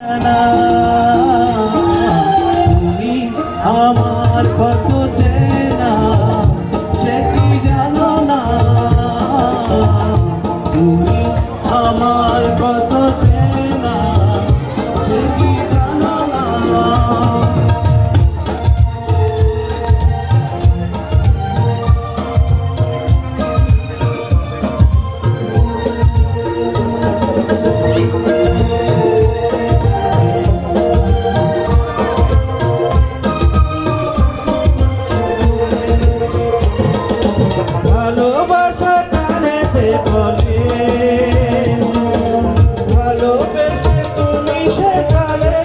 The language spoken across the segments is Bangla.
তুমি আমার কত চেনা সে কি জানো না, তুমি আমার কত চেনা সে কি জানো না। ভালোবাসা কানেতে বলে, ভালোবেসে তুমি সেকালে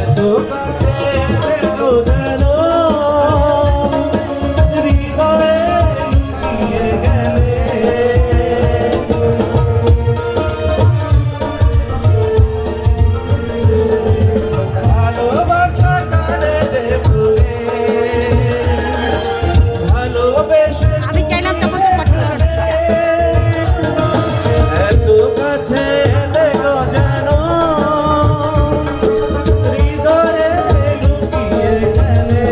এত কাছে এত যেন হৃদয়ে লুকিয়ে গেলে। ভালোবাসা কানেতে বলে, আমি চাইলাম তখন তো পাঠালো না। এত কাছে দেখো যেন হৃদয়ে লুকিয়ে গেলে।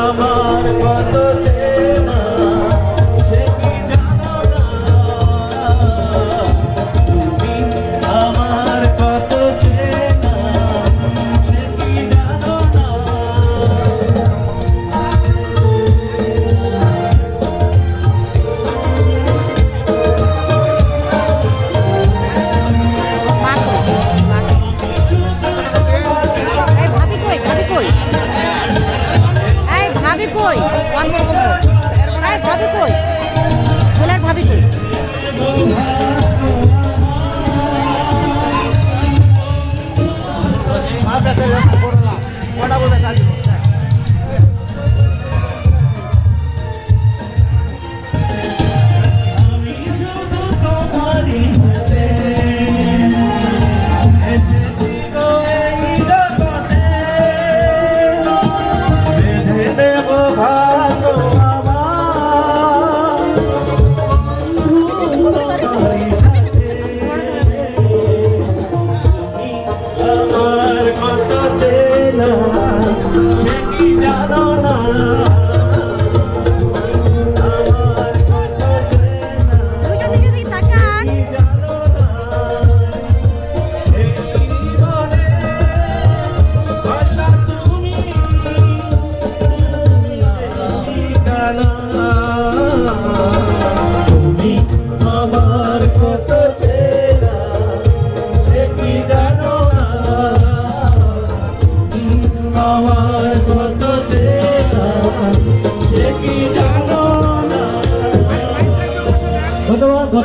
আমার কত চেনা সে কি জানো না, তুমি আমার কত চেনা সে কি জানো না। মা কই? মা কই? এই ভাবি কই? ভাবি কই? এই ভাবি কই? অন করে বলবো। এই ভাবি কই? বলার ভাবি কই? আমি শুধু তোমারই হতে এসেছি গো এই জগতে, বেঁধে দেব ভাগ্য আমার তোমারই সাথে। আমার কত চেনা সে কি জানো না, আমার কত চেনা দুইটা দিকে দিকে তাকান। কি জানো না। এই জীবনে ভাষা তুমি, তুমি ঠিকানা। তুমি আমার কত চেনা সে কি জানো না, তুমি আমার